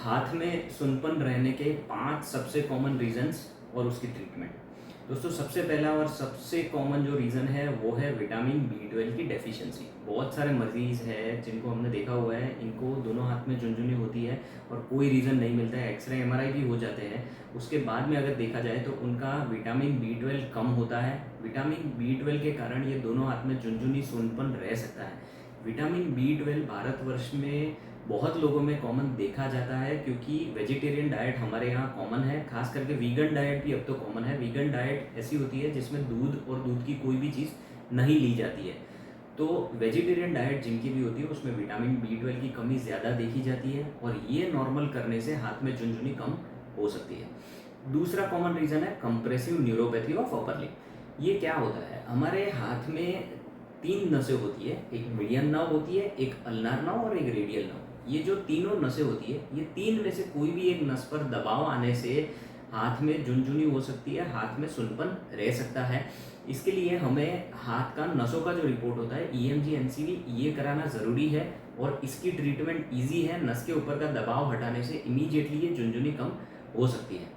हाथ में सुनपन रहने के 5 सबसे कॉमन रीजंस और उसकी ट्रीटमेंट। दोस्तों, सबसे पहला और सबसे कॉमन जो रीज़न है वो है विटामिन B12 की डेफिशिएंसी। बहुत सारे मरीज़ हैं जिनको हमने देखा हुआ है, इनको दोनों हाथ में झुनझुनी होती है और कोई रीज़न नहीं मिलता है, एक्सरे MRI भी हो जाते हैं। उसके बाद में अगर देखा जाए तो उनका विटामिन B12 कम होता है। विटामिन B12 के कारण ये दोनों हाथ में झुनझुनी सूंदपन रह सकता है। विटामिन B12 भारतवर्ष में बहुत लोगों में कॉमन देखा जाता है, क्योंकि वेजिटेरियन डाइट हमारे यहाँ कॉमन है। खास करके वीगन डाइट भी अब तो कॉमन है। वीगन डाइट ऐसी होती है जिसमें दूध और दूध की कोई भी चीज़ नहीं ली जाती है। तो वेजिटेरियन डाइट जिनकी भी होती है उसमें विटामिन B12 की कमी ज़्यादा देखी जाती है और ये नॉर्मल करने से हाथ में झुनझुनी कम हो सकती है। दूसरा कॉमन रीज़न है compressive neuropathy of upper lip. ये क्या होता है, हमारे हाथ में 3 नसें होती है, एक मीडियन नर्व होती है, एक अल्नार नर्व और एक रेडियल नर्व। ये जो तीनों नसें होती है, ये 3 में से कोई भी एक नस पर दबाव आने से हाथ में झुनझुनी हो सकती है, हाथ में सुनपन रह सकता है। इसके लिए हमें हाथ का नसों का जो रिपोर्ट होता है EMG NCV ये कराना ज़रूरी है और इसकी ट्रीटमेंट ईजी है। नस के ऊपर का दबाव हटाने से इमीडिएटली ये झुनझुनी कम हो सकती है।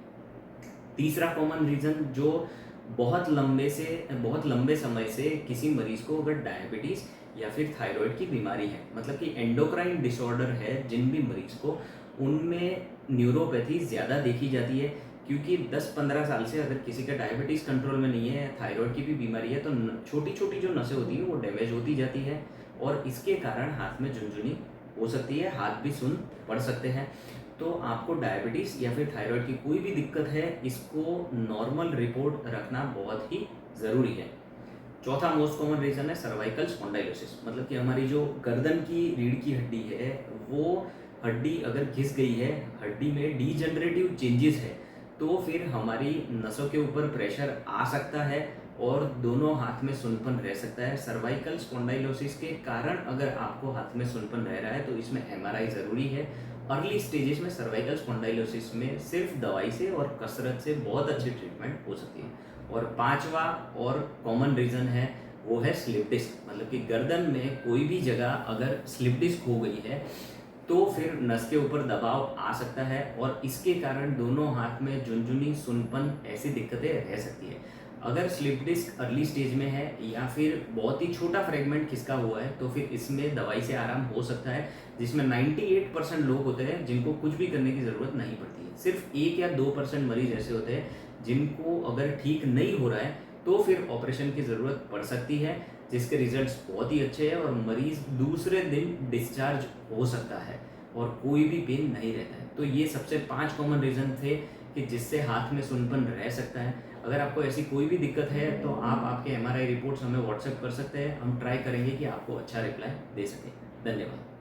तीसरा कॉमन रीज़न जो बहुत लंबे समय से किसी मरीज़ को अगर डायबिटीज़ या फिर थायराइड की बीमारी है, मतलब कि एंडोक्राइन डिसऑर्डर है जिन भी मरीज़ को, उनमें न्यूरोपैथी ज़्यादा देखी जाती है। क्योंकि 10-15 साल से अगर किसी का डायबिटीज़ कंट्रोल में नहीं है, थायराइड की भी बीमारी है, तो छोटी छोटी जो नसें होती हैं वो डैमेज होती जाती है और इसके कारण हाथ में झुनझुनी हो सकती है, हाथ भी सुन पड़ सकते हैं। तो आपको डायबिटीज़ या फिर थायराइड की कोई भी दिक्कत है, इसको नॉर्मल रिपोर्ट रखना बहुत ही ज़रूरी है। चौथा मोस्ट कॉमन रीज़न है सर्वाइकल स्पॉन्डाइलोसिस, मतलब कि हमारी जो गर्दन की रीढ़ की हड्डी है, वो हड्डी अगर घिस गई है, हड्डी में डीजनरेटिव चेंजेस है, तो फिर हमारी नसों के ऊपर प्रेशर आ सकता है और दोनों हाथ में सुनपन रह सकता है। सर्वाइकल स्पॉन्डाइलोसिस के कारण अगर आपको हाथ में सुनपन रह रहा है तो इसमें MRI ज़रूरी है। अर्ली स्टेजेस में सर्वाइकल स्पॉन्डाइलोसिस में सिर्फ दवाई से और कसरत से बहुत अच्छी ट्रीटमेंट हो सकती है। और पांचवा और कॉमन रीज़न है वो है स्लिप डिस्क, मतलब कि गर्दन में कोई भी जगह अगर स्लिप डिस्क हो गई है तो फिर नस के ऊपर दबाव आ सकता है और इसके कारण दोनों हाथ में झुनझुनी, सुनपन ऐसी दिक्कतें रह सकती है। अगर स्लिप डिस्क अर्ली स्टेज में है या फिर बहुत ही छोटा फ्रेगमेंट खिसका हुआ है तो फिर इसमें दवाई से आराम हो सकता है, जिसमें 98% लोग होते हैं जिनको कुछ भी करने की ज़रूरत नहीं पड़ती है। सिर्फ 1 या 2% मरीज ऐसे होते हैं जिनको अगर ठीक नहीं हो रहा है तो फिर ऑपरेशन की ज़रूरत पड़ सकती है, जिसके रिजल्ट्स बहुत ही अच्छे हैं और मरीज़ दूसरे दिन डिस्चार्ज हो सकता है और कोई भी पेन नहीं रहता है। तो ये सबसे 5 कॉमन रीज़न थे कि जिससे हाथ में सुनपन रह सकता है। अगर आपको ऐसी कोई भी दिक्कत है तो आप आपके MRI रिपोर्ट्स हमें व्हाट्सएप कर सकते हैं, हम ट्राई करेंगे कि आपको अच्छा रिप्लाई दे सकें। धन्यवाद।